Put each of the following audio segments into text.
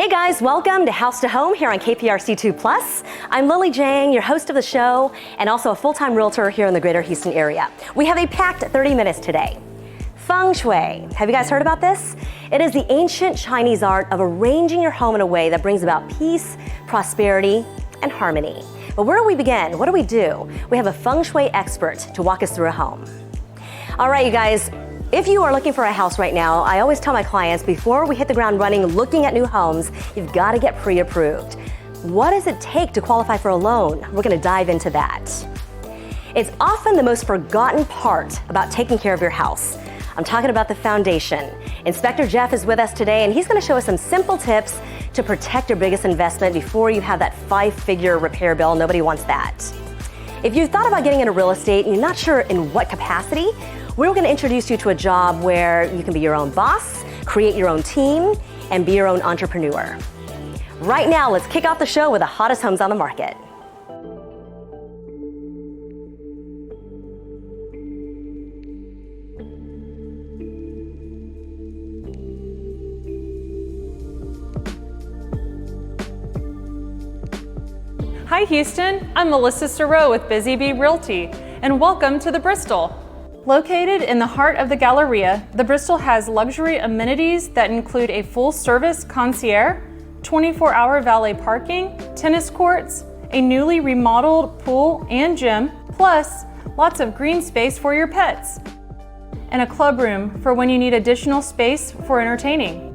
Hey guys, welcome to House to Home here on KPRC2 Plus. I'm Lily Jang, your host of the show, and also a full-time realtor here in the greater Houston area. We have a packed 30 minutes today. Feng Shui, have you guys heard about this? It is the ancient Chinese art of arranging your home in a way that brings about peace, prosperity, and harmony. But where do we begin? What do? We have a Feng Shui expert to walk us through a home. All right, you guys. If you are looking for a house right now, I always tell my clients before we hit the ground running looking at new homes, you've got to get pre-approved. What does it take to qualify for a loan? We're going to dive into that. It's often the most forgotten part about taking care of your house. I'm talking about the foundation. Inspector Jeff is with us today, and he's going to show us some simple tips to protect your biggest investment before you have that 5-figure repair bill. Nobody wants that. If you've thought about getting into real estate and you're not sure in what capacity, we're going to introduce you to a job where you can be your own boss, create your own team, and be your own entrepreneur. Right now, let's kick off the show with the hottest homes on the market. Hi Houston, I'm Melissa Serow with Busy Bee Realty, and welcome to the Bristol. Located in the heart of the Galleria, the Bristol has luxury amenities that include a full-service concierge, 24-hour valet parking, tennis courts, a newly remodeled pool and gym, plus lots of green space for your pets, and a club room for when you need additional space for entertaining.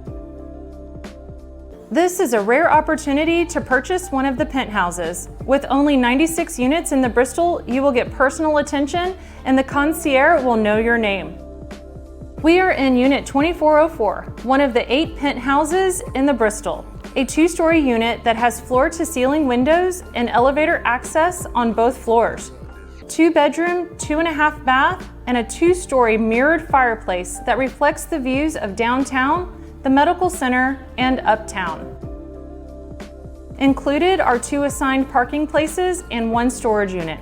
This is a rare opportunity to purchase one of the penthouses. With only 96 units in the Bristol, you will get personal attention and the concierge will know your name. We are in Unit 2404, one of the 8 penthouses in the Bristol, a 2-story unit that has floor-to-ceiling windows and elevator access on both floors. 2-bedroom, 2.5 bath, and a 2-story mirrored fireplace that reflects the views of downtown, the medical center, and uptown. Included are 2 assigned parking places and 1 storage unit.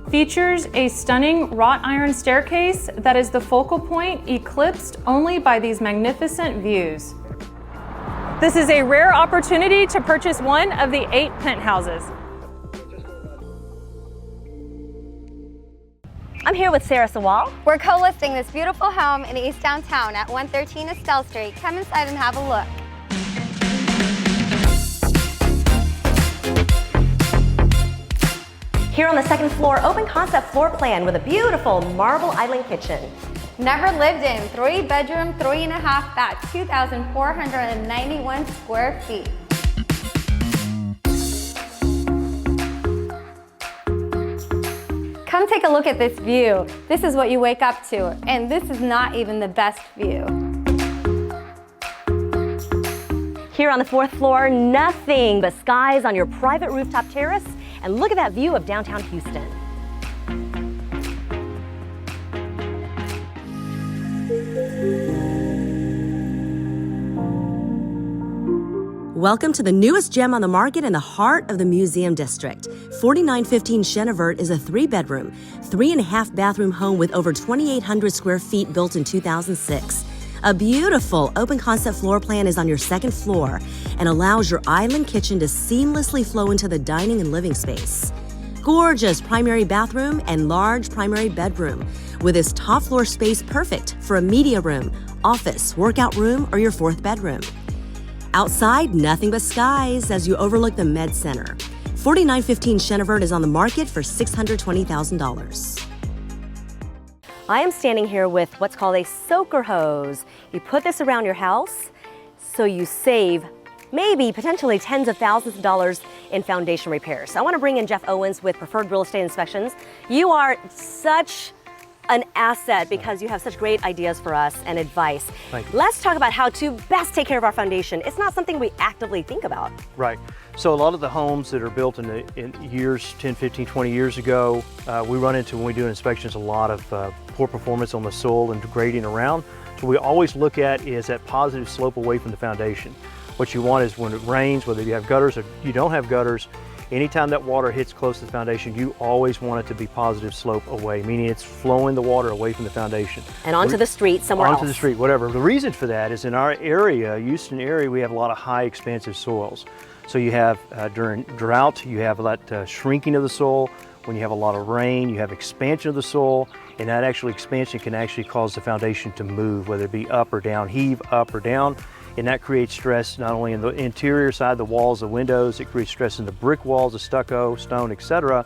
Features a stunning wrought iron staircase that is the focal point, eclipsed only by these magnificent views. This is a rare opportunity to purchase one of the 8 penthouses. I'm here with Sarah Sawal. We're co-listing this beautiful home in East Downtown at 113 Estelle Street. Come inside and have a look. Here on the second floor, open concept floor plan with a beautiful marble island kitchen. Never lived in, 3-bedroom, 3.5 bath, 2,491 square feet. Come take a look at this view. This is what you wake up to, and this is not even the best view. Here on the 4th floor, nothing but skies on your private rooftop terrace, and look at that view of downtown Houston. Welcome to the newest gem on the market in the heart of the Museum District. 4915 Chenevert is a 3-bedroom, 3.5 bathroom home with over 2,800 square feet built in 2006. A beautiful open concept floor plan is on your 2nd floor and allows your island kitchen to seamlessly flow into the dining and living space. Gorgeous primary bathroom and large primary bedroom, with this top floor space perfect for a media room, office, workout room, or your 4th bedroom. Outside, nothing but skies as you overlook the Med Center. 4915 Chenevert is on the market for $620,000. I am standing here with what's called a soaker hose. You put this around your house so you save maybe potentially tens of thousands of dollars in foundation repairs. So I want to bring in Jeff Owens with Preferred Real Estate Inspections. You are such an asset because you have such great ideas for us and advice. Thank you. Let's talk about how to best take care of our foundation. It's not something we actively think about. Right. So a lot of the homes that are built in years, 10, 15, 20 years ago, we run into, when we do inspections, a lot of poor performance on the soil and grading around. So we always look at is that positive slope away from the foundation. What you want is when it rains, whether you have gutters or you don't have gutters, anytime that water hits close to the foundation, you always want it to be positive slope away, meaning it's flowing the water away from the foundation. And onto the street somewhere else. Onto the street, whatever. The reason for that is in our area, Houston area, we have a lot of high expansive soils. So you have, during drought, you have that shrinking of the soil. When you have a lot of rain, you have expansion of the soil, and that actually expansion can actually cause the foundation to move, whether it be up or down, heave up or down. And that creates stress not only in the interior side, the walls, the windows, it creates stress in the brick walls, the stucco, stone, etc.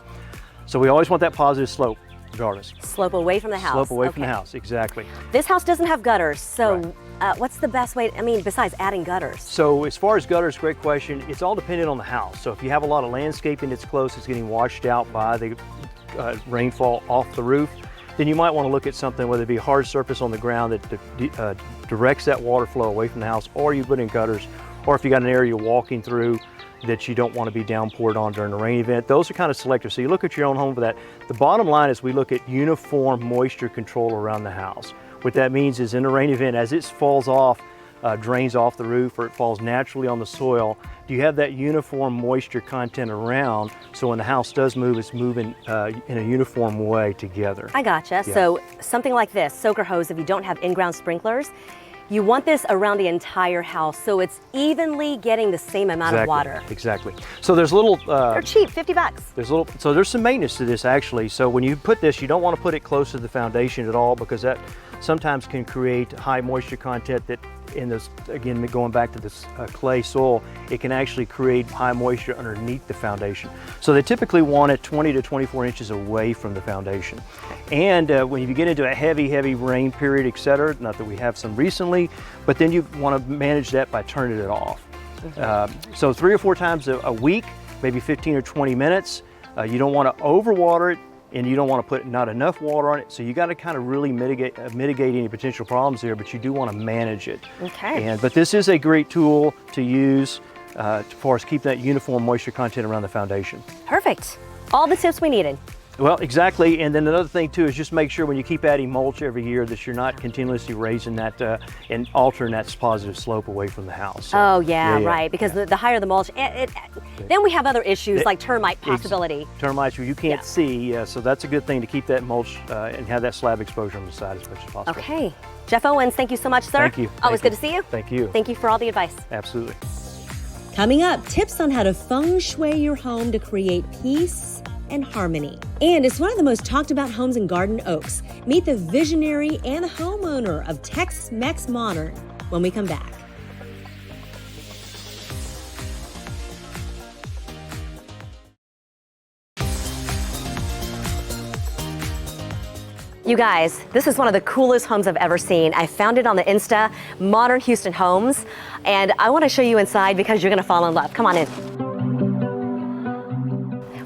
So we always want that positive slope, regardless. Slope away from the house. Slope away from the house, exactly. This house doesn't have gutters, so what's the best way, besides adding gutters? So as far as gutters, great question. It's all dependent on the house. So if you have a lot of landscaping that's close, it's getting washed out by the rainfall off the roof, then you might want to look at something, whether it be a hard surface on the ground that directs that water flow away from the house, or you put in gutters, or if you got an area you're walking through that you don't want to be downpoured on during a rain event. Those are kind of selective. So you look at your own home for that. The bottom line is we look at uniform moisture control around the house. What that means is in a rain event, as it falls off, drains off the roof, or it falls naturally on the soil, do you have that uniform moisture content around, so when the house does move, it's moving in a uniform way together. I gotcha. Yeah. So something like this, soaker hose, if you don't have in-ground sprinklers, you want this around the entire house so it's evenly getting the same amount of water. Exactly. So there's little... They're cheap, 50 bucks. So there's some maintenance to this actually. So when you put this, you don't want to put it close to the foundation at all, because that sometimes can create high moisture content that in this, again, going back to this clay soil, it can actually create high moisture underneath the foundation. So they typically want it 20 to 24 inches away from the foundation. And when you get into a heavy rain period, etc., not that we have some recently, but then you want to manage that by turning it off. So 3 or 4 times a week, maybe 15 or 20 minutes. You don't want to overwater it, and you don't want to put not enough water on it. So you got to kind of really mitigate any potential problems there, but you do want to manage it. Okay. But this is a great tool to use for us keep that uniform moisture content around the foundation. Perfect. All the tips we needed. Well, exactly. And then another thing too is just make sure when you keep adding mulch every year that you're not continuously raising that and altering that positive slope away from the house. So, oh yeah, right. Because the higher the mulch, then we have other issues like termite possibility. Termites you can't see, so that's a good thing to keep that mulch and have that slab exposure on the side as much as possible. Okay. Jeff Owens, thank you so much, sir. Thank you. Always good to see you. Thank you. Thank you for all the advice. Absolutely. Coming up, tips on how to feng shui your home to create peace and harmony. And it's one of the most talked about homes in Garden Oaks. Meet the visionary and homeowner of Tex-Mex Modern when we come back. You guys, this is one of the coolest homes I've ever seen. I found it on the Insta, Modern Houston Homes, and I want to show you inside because you're going to fall in love. Come on in.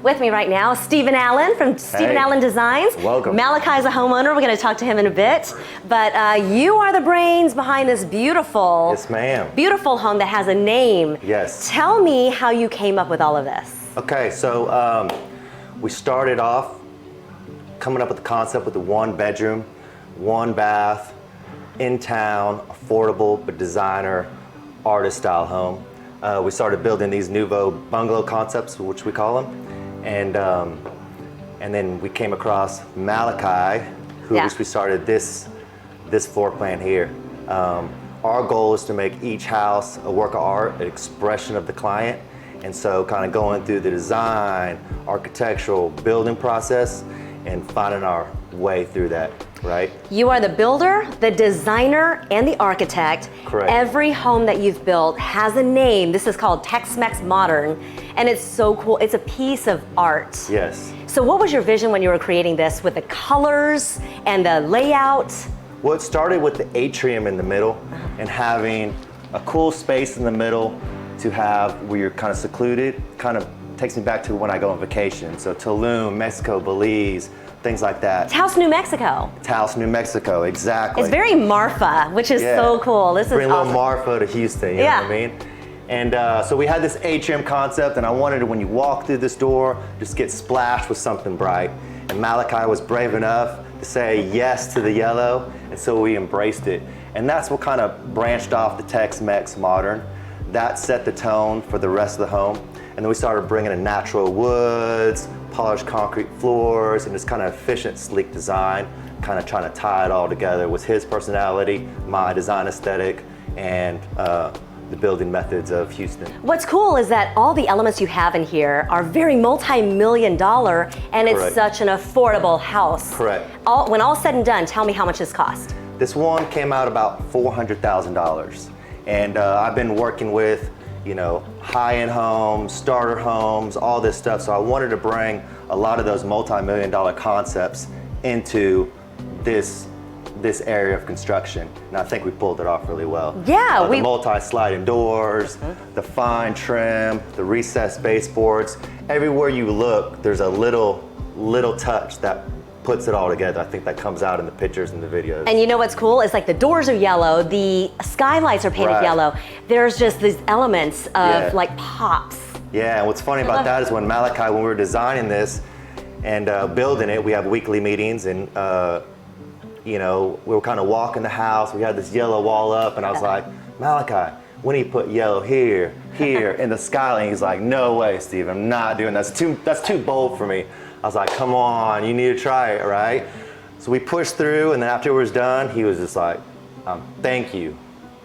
With me right now, Stephen Allen from Stephen Allen Designs. Welcome. Malachi's a homeowner. We're going to talk to him in a bit. But you are the brains behind this beautiful, yes, ma'am, beautiful home that has a name. Yes. Tell me how you came up with all of this. Okay, so we started off coming up with the concept with the 1-bedroom, 1-bath, in town, affordable but designer, artist style home. We started building these nouveau bungalow concepts, which we call them. And then we came across Malachi, which we started this floor plan here. Our goal is to make each house a work of art, an expression of the client. And so kind of going through the design, architectural, building process, and finding our way through that, right? You are the builder, the designer, and the architect. Correct. Every home that you've built has a name. This is called Tex-Mex Modern, and it's so cool. It's a piece of art. Yes. So what was your vision when you were creating this with the colors and the layout? Well, it started with the atrium in the middle and having a cool space in the middle to have where you're kind of secluded, kind of takes me back to when I go on vacation. So Tulum, Mexico, Belize, things like that. Taos, New Mexico. Taos, New Mexico, exactly. It's very Marfa, which is so cool. This Bring is awesome. a little Marfa to Houston, you know what I mean? And so we had this atrium concept, and I wanted to, when you walk through this door, just get splashed with something bright. And Malachi was brave enough to say yes to the yellow, and so we embraced it. And that's what kind of branched off the Tex-Mex Modern. That set the tone for the rest of the home. And then we started bringing in natural woods, polished concrete floors, and this kind of efficient, sleek design, kind of trying to tie it all together with his personality, my design aesthetic, and the building methods of Houston. What's cool is that all the elements you have in here are very multi-million-dollar, and it's Correct. such an affordable house. Correct. When all's said and done, tell me how much this cost. This one came out about $400,000. And I've been working with, you know, high-end homes, starter homes, all this stuff. So I wanted to bring a lot of those multi-million-dollar concepts into this area of construction, and I think we pulled it off really well. Yeah, the multi-sliding doors, the fine trim, the recessed baseboards. Everywhere you look, there's a little touch that puts it all together. I think that comes out in the pictures and the videos. And you know what's cool? It's like the doors are yellow, the skylights are painted Right. yellow. There's just these elements of Yeah. like pops. Yeah, and what's funny about that is when Malachi, when we were designing this and building it, we have weekly meetings, and you know, we were kind of walking the house. We had this yellow wall up, and I was like, Malachi, when do you put yellow here, in the skyline? And he's like, no way, Steve, I'm not doing that. That's too bold for me. I was like, come on, you need to try it, right? So we pushed through, and then after it was done, he was just like, thank you.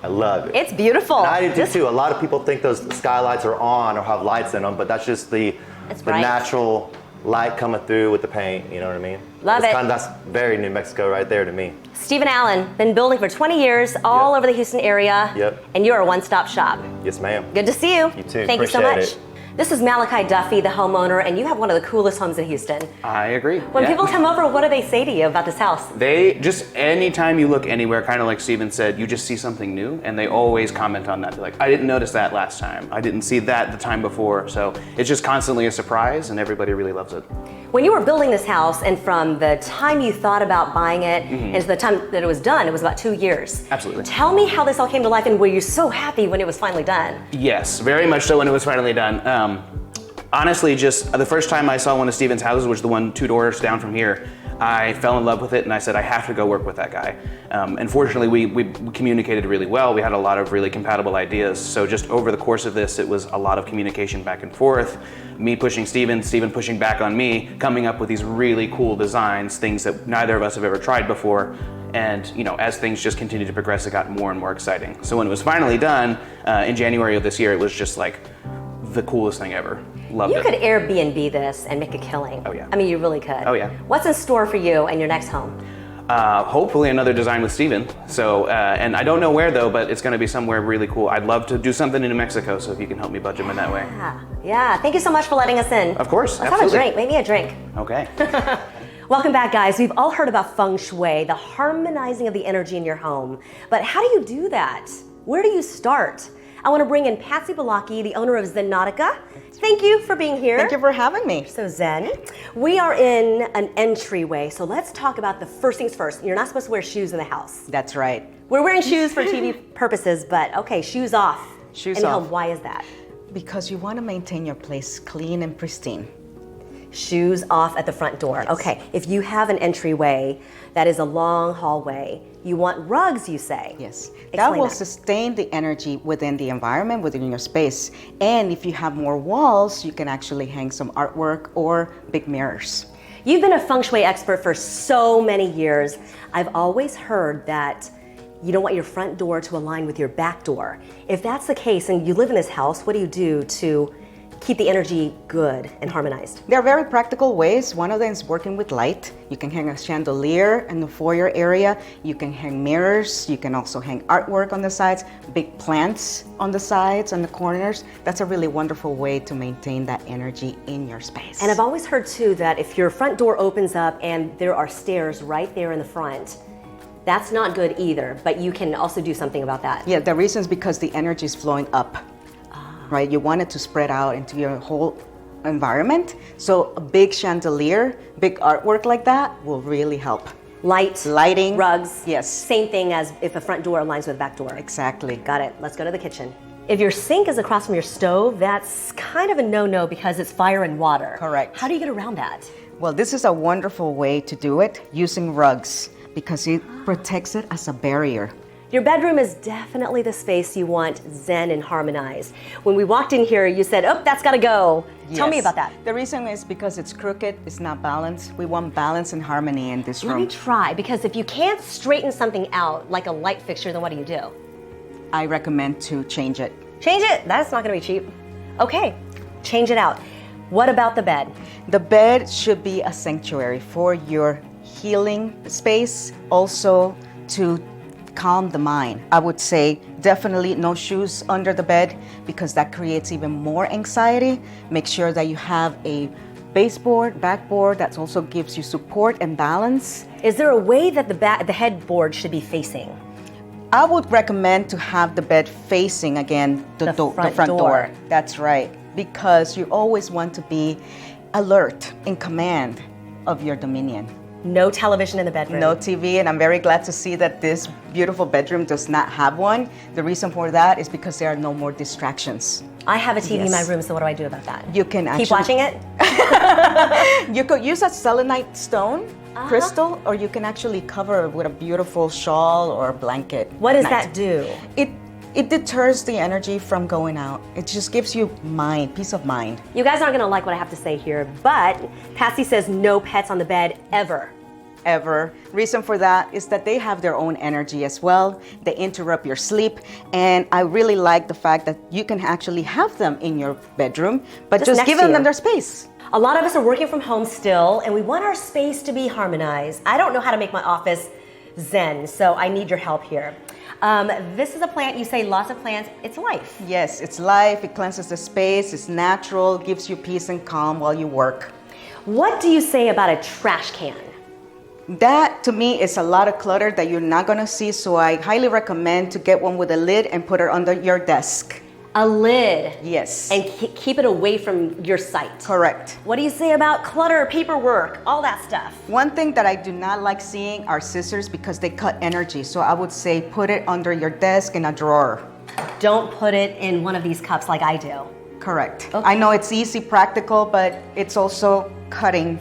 I love it. It's beautiful. And I do too. A lot of people think those skylights are on or have lights in them, but that's just the bright. natural light coming through with the paint, you know what I mean? Love it. That's very New Mexico right there to me. Stephen Allen, been building for 20 years, all Yep. over the Houston area. Yep. And you're a one-stop shop. Yes, ma'am. Good to see you. You too. Thank you so Appreciate much. it. This is Malachi Duffy, the homeowner, and you have one of the coolest homes in Houston. I agree. When yeah. people come over, what do they say to you about this house? They just, anytime you look anywhere, kind of like Steven said, you just see something new, and they always comment on that. They're like, I didn't notice that last time. I didn't see that the time before. So it's just constantly a surprise, and everybody really loves it. When you were building this house, and from the time you thought about buying it and to the time that it was done, it was about 2 years. Absolutely. Tell me how this all came to life, and were you so happy when it was finally done? Yes, very much so when it was finally done. Honestly, just the first time I saw one of Steven's houses, which is the one 2 doors down from here, I fell in love with it, and I said, I have to go work with that guy. And fortunately, we communicated really well. We had a lot of really compatible ideas. So just over the course of this, it was a lot of communication back and forth, me pushing Steven, Steven pushing back on me, coming up with these really cool designs, things that neither of us have ever tried before. And you know, as things just continued to progress, it got more and more exciting. So when it was finally done in January of this year, it was just like the coolest thing ever. Loved You it. could Airbnb this and make a killing. Oh, yeah. I mean, you really could. Oh, yeah. What's in store for you and your next home? Hopefully another design with Steven. So, and I don't know where though, but it's gonna be somewhere really cool. I'd love to do something in New Mexico, so if you can help me budget in that way. Yeah. Thank you so much for letting us in. Of course, Let's absolutely. have a drink. Make me a drink. Okay. Welcome back, guys. We've all heard about Feng Shui, the harmonizing of the energy in your home. But how do you do that? Where do you start? I want to bring in Patsy Balaki, the owner of Zen-Nautica. Thank you for being here. Thank you for having me. So Zen, we are in an entryway, so let's talk about the first things first. You're not supposed to wear shoes in the house. That's right. We're wearing shoes for TV purposes, but okay, shoes off. Shoes in the off. home. Why is that? Because you want to maintain your place clean and pristine. Shoes off at the front door. Okay, if you have an entryway that is a long hallway, you want rugs, you say? Yes. Explain That will sustain the energy within the environment, within your space. And if you have more walls, you can actually hang some artwork or big mirrors. You've been a Feng Shui expert for so many years. I've always heard that you don't want your front door to align with your back door. If that's the case and you live in this house, what do you do to keep the energy good and harmonized? There are very practical ways. One of them is working with light. You can hang a chandelier in the foyer area. You can hang mirrors. You can also hang artwork on the sides, big plants on the sides and the corners. That's a really wonderful way to maintain that energy in your space. And I've always heard too that if your front door opens up and there are stairs right there in the front, that's not good either, but you can also do something about that. Yeah, the reason is because the energy is flowing up. Right? You want it to spread out into your whole environment. So a big chandelier, big artwork like that will really help. Lighting. Rugs. Yes. Same thing as if a front door aligns with the back door. Exactly. Got it. Let's go to the kitchen. If your sink is across from your stove, that's kind of a no-no because it's fire and water. Correct. How do you get around that? Well, this is a wonderful way to do it using rugs because it protects it as a barrier. Your bedroom is definitely the space you want zen and harmonized. When we walked in here, you said, oh, that's gotta go. Tell me Yes. about that. The reason is because it's crooked, it's not balanced. We want balance and harmony in this Let me room. try, because if you can't straighten something out like a light fixture, then what do? I recommend to change it. Change it. That's not gonna be cheap. Okay, change it out. What about the bed? The bed should be a sanctuary for your healing space, also to calm the mind. I would say definitely no shoes under the bed because that creates even more anxiety. Make sure that you have a baseboard, backboard that also gives you support and balance. Is there a way that the headboard should be facing? I would recommend to have the bed facing again the front door. That's right, because you always want to be alert, in command of your dominion. No television in the bedroom. No TV, and I'm very glad to see that this beautiful bedroom does not have one. The reason for that is because there are no more distractions. I have a TV in my Yes. room, so what do I do about that? You can Keep actually watching it? You could use a selenite stone crystal, or you can actually cover it with a beautiful shawl or blanket. What does Night. that do? It deters the energy from going out. It just gives you peace of mind. You guys aren't gonna like what I have to say here, but Patsy says no pets on the bed ever. Ever. Reason for that is that they have their own energy as well. They interrupt your sleep, and I really like the fact that you can actually have them in your bedroom, but Just just next give to them you. their space. A lot of us are working from home still, and we want our space to be harmonized. I don't know how to make my office zen, so I need your help here. This is a plant, you say lots of plants, it's life. Yes, it's life, it cleanses the space, it's natural, gives you peace and calm while you work. What do you say about a trash can? That to me is a lot of clutter that you're not gonna see, so I highly recommend to get one with a lid and put it under your desk. A lid. Yes. And keep it away from your sight. Correct. What do you say about clutter, paperwork, all that stuff? One thing that I do not like seeing are scissors because they cut energy. So I would say put it under your desk in a drawer. Don't put it in one of these cups like I do. Correct. Okay. I know it's easy, practical, but it's also cutting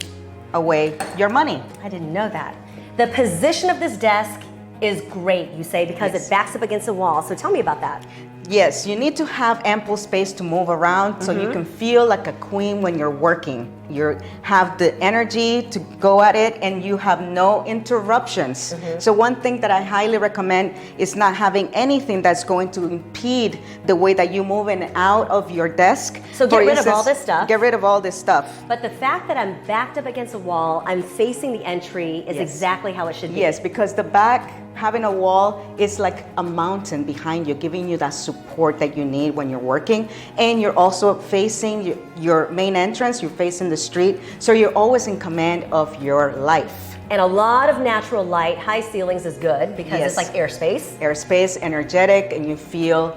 away your money. I didn't know that. The position of this desk is great, you say, because Yes. it backs up against the wall. So tell me about that. Yes, you need to have ample space to move around so you can feel like a queen when you're working. You have the energy to go at it and you have no interruptions. So one thing that I highly recommend is not having anything that's going to impede the way that you move in and out of your desk. So get rid of all this stuff. Get rid of all this stuff. But the fact that I'm backed up against a wall, I'm facing the entry is Yes. exactly how it should be. Yes, because the back, having a wall is like a mountain behind you, giving you that support that you need when you're working. And you're also facing your main entrance, you're facing the street, so you're always in command of your life. And a lot of natural light, high ceilings is good because Yes. it's like airspace. Airspace, energetic, and you feel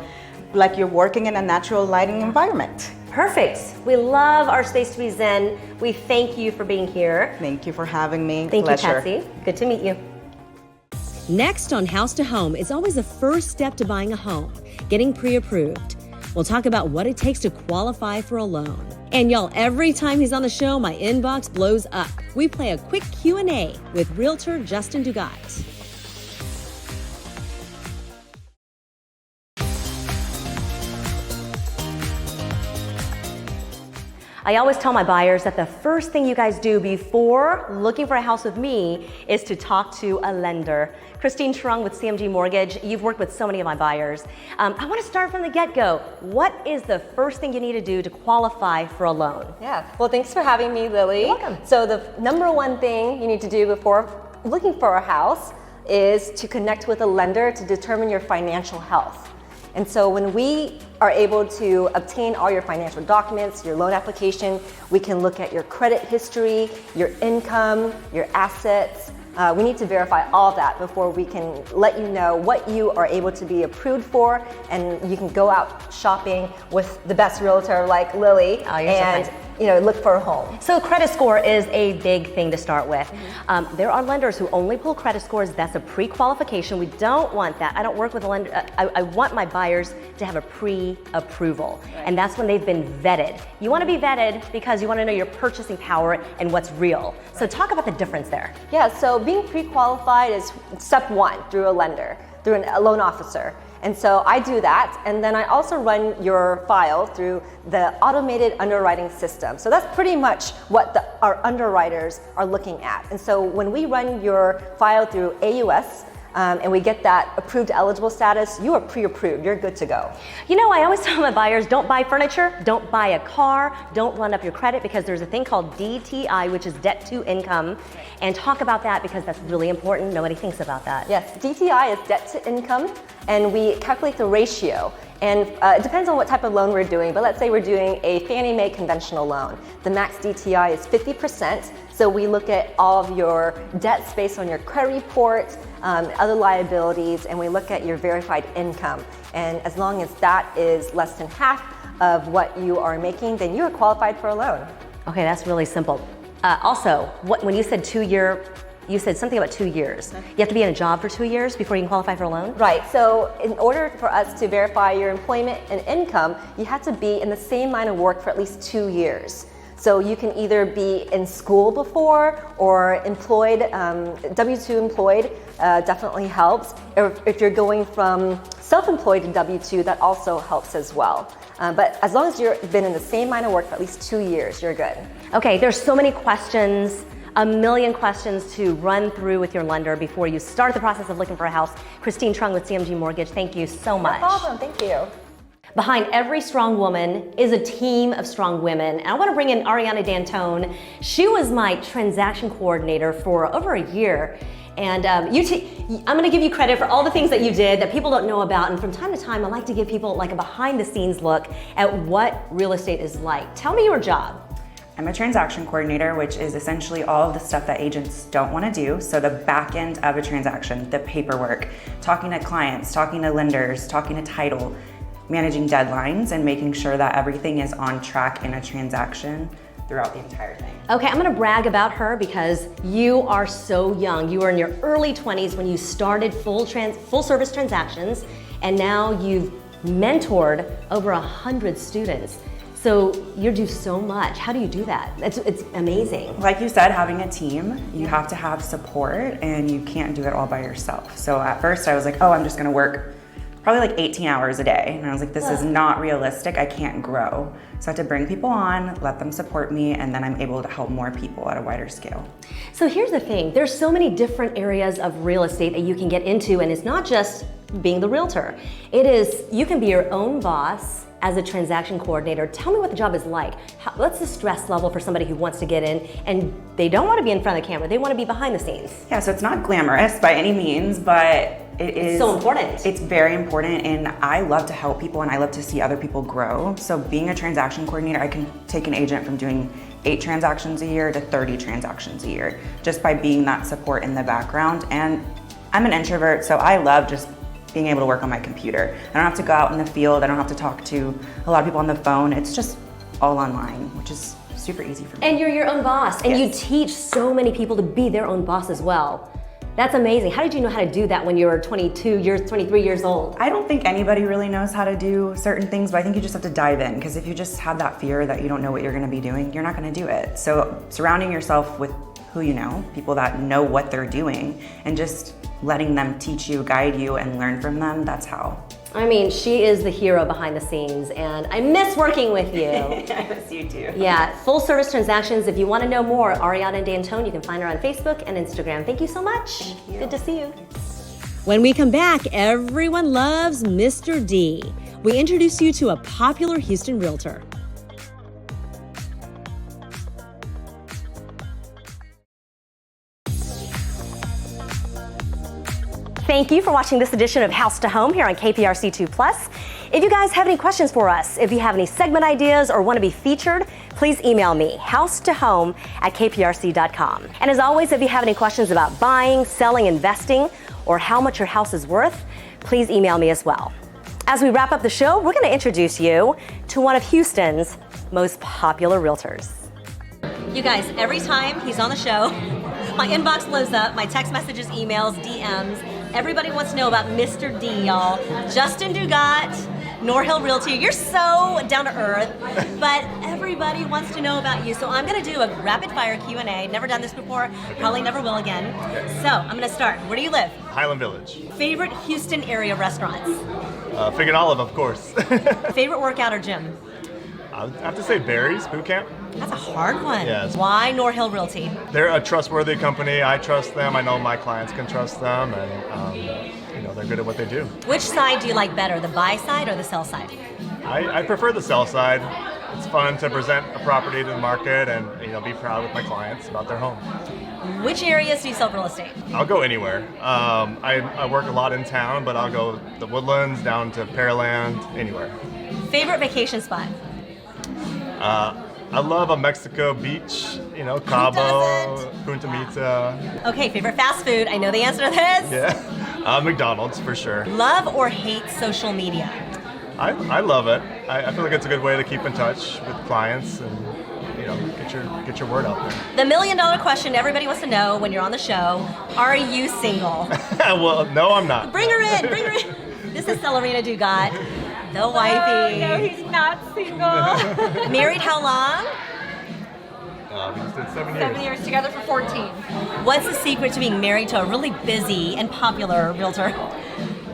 like you're working in a natural lighting environment. Perfect. We love our space to be zen. We thank you for being here. Thank you for having me. Thank Pleasure. you, Patsy. Good to meet you. Next on House to Home is always the first step to buying a home, getting pre-approved. We'll talk about what it takes to qualify for a loan. And y'all, every time he's on the show, my inbox blows up. We play a quick Q&A with Realtor Justin Dugat. I always tell my buyers that the first thing you guys do before looking for a house with me is to talk to a lender. Christine Trung with CMG Mortgage, you've worked with so many of my buyers. I want to start from the get-go. What is the first thing you need to do to qualify for a loan? Yeah, well, thanks for having me, Lily. You're welcome. So the number one thing you need to do before looking for a house is to connect with a lender to determine your financial health. And so when we are able to obtain all your financial documents, your loan application, we can look at your credit history, your income, your assets. We need to verify all that before we can let you know what you are able to be approved for, and you can go out shopping with the best realtor like Lily Oh, you're so and kind. look for a home. So credit score is a big thing to start with. There are lenders who only pull credit scores. That's a pre-qualification. We don't want that. I don't work with a lender. I want my buyers to have a pre-approval. And that's when they've been vetted. You want to be vetted because you want to know your purchasing power and what's real. So talk about the difference there. Yeah, so being pre-qualified is step one through a lender, through a loan officer. And so I do that, and then I also run your file through the automated underwriting system. So that's pretty much what our underwriters are looking at. And so when we run your file through AUS, and we get that approved eligible status, you are pre-approved, you're good to go. I always tell my buyers, don't buy furniture, don't buy a car, don't run up your credit, because there's a thing called DTI, which is debt to income, and talk about that because that's really important. Nobody thinks about that. Yes, DTI is debt to income, and we calculate the ratio. And it depends on what type of loan we're doing, but let's say we're doing a Fannie Mae conventional loan. The max DTI is 50%, so we look at all of your debts based on your credit report, other liabilities, and we look at your verified income. And as long as that is less than half of what you are making, then you are qualified for a loan. Okay, that's really simple. Also, when you said 2 year, you said something about 2 years. You have to be in a job for 2 years before you can qualify for a loan? Right, so in order for us to verify your employment and income, you have to be in the same line of work for at least 2 years. So you can either be in school before or employed, W-2 employed definitely helps. Or if you're going from self-employed to W-2, that also helps as well. But as long as you've been in the same line of work for at least 2 years, you're good. Okay, there's so many questions, a million questions to run through with your lender before you start the process of looking for a house. Christine Trung with CMG Mortgage, thank you so much. No problem, thank you. Behind every strong woman is a team of strong women. And I want to bring in Ariana D'Antone. She was my transaction coordinator for over a year. And I'm going to give you credit for all the things that you did that people don't know about. And from time to time, I like to give people like a behind the scenes look at what real estate is like. Tell me your job. I'm a transaction coordinator, which is essentially all of the stuff that agents don't want to do. So the back end of a transaction, the paperwork, talking to clients, talking to lenders, talking to title, managing deadlines, and making sure that everything is on track in a transaction throughout the entire thing. Okay, I'm gonna brag about her because you are so young. You were in your early 20s when you started full service transactions, and now you've mentored over 100 students. So you do so much. How do you do that? It's amazing. Like you said, having a team, you have to have support, and you can't do it all by yourself. So at first I was like, oh, I'm just gonna work probably like 18 hours a day. And I was like, this is not realistic, I can't grow. So I had to bring people on, let them support me, and then I'm able to help more people at a wider scale. So here's the thing, there's so many different areas of real estate that you can get into, and it's not just being the realtor. It is, you can be your own boss as a transaction coordinator. Tell me what the job is like. What's the stress level for somebody who wants to get in and they don't want to be in front of the camera, they want to be behind the scenes? Yeah, so it's not glamorous by any means, but it's so important. It's very important, and I love to help people and I love to see other people grow. So being a transaction coordinator, I can take an agent from doing 8 transactions a year to 30 transactions a year, just by being that support in the background. And I'm an introvert, so I love just being able to work on my computer. I don't have to go out in the field, I don't have to talk to a lot of people on the phone. It's just all online, which is super easy for me. And you're your own boss, and Yes. you teach so many people to be their own boss as well. That's amazing. How did you know how to do that when you were 23 years old? I don't think anybody really knows how to do certain things, but I think you just have to dive in, because if you just have that fear that you don't know what you're gonna be doing, you're not gonna do it. So surrounding yourself with who you know, people that know what they're doing, and just letting them teach you, guide you, and learn from them, that's how. I mean, she is the hero behind the scenes, and I miss working with you. I miss you too. Yeah, full service transactions. If you want to know more, Ariana D'Antone, you can find her on Facebook and Instagram. Thank you so much. Thank you. Good to see you. When we come back, everyone loves Mr. D. We introduce you to a popular Houston realtor. Thank you for watching this edition of House to Home here on KPRC2+. If you guys have any questions for us, if you have any segment ideas or want to be featured, please email me, housetohome@kprc.com. And as always, if you have any questions about buying, selling, investing, or how much your house is worth, please email me as well. As we wrap up the show, we're going to introduce you to one of Houston's most popular realtors. You guys, every time he's on the show, my inbox blows up, my text messages, emails, DMs. Everybody wants to know about Mr. D, y'all. Justin Dugat, Norhill Realty. You're so down to earth, but everybody wants to know about you. So I'm gonna do a rapid fire Q&A. Never done this before, probably never will again. So I'm gonna start. Where do you live? Highland Village. Favorite Houston area restaurants? Fig and Olive, of course. Favorite workout or gym? I have to say Barry's Boot Camp. That's a hard one. Yes. Why Norhill Realty? They're a trustworthy company. I trust them. I know my clients can trust them, and you know, they're good at what they do. Which side do you like better, the buy side or the sell side? I prefer the sell side. It's fun to present a property to the market and be proud with my clients about their home. Which areas do you sell real estate? I'll go anywhere. I work a lot in town, but I'll go the Woodlands down to Pearland, anywhere. Favorite vacation spot? I love a Mexico beach, Cabo, Punta Mita. Okay, favorite fast food? I know the answer to this. Yeah, McDonald's for sure. Love or hate social media? I love it. I feel like it's a good way to keep in touch with clients and get your word out there. The $1 million question everybody wants to know when you're on the show: are you single? Well, no, I'm not. Bring her in. Bring her in. This is Celerina Dugat, the wifey. No, he's not single. Married how long? We just did 7 years. 7 years together for 14. What's the secret to being married to a really busy and popular realtor?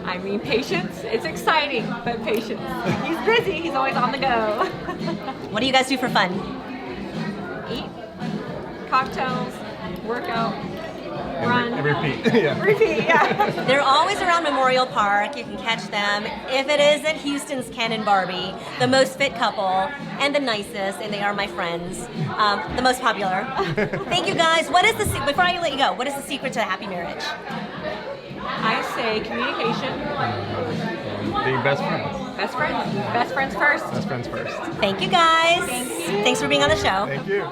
I mean, patience. It's exciting, but patience. He's busy. He's always on the go. What do you guys do for fun? Eat, cocktails, workout, run. And repeat. Yeah. Repeat, yeah. They're always around Memorial Park. You can catch them. If it isn't Houston's Ken and Barbie, the most fit couple and the nicest, and they are my friends, the most popular. Thank you guys. Before I let you go, what is the secret to a happy marriage? I say communication. Being best friends. Best friends. Best friends first. Best friends first. Thank you guys. Thank you. Thanks for being on the show. Thank you.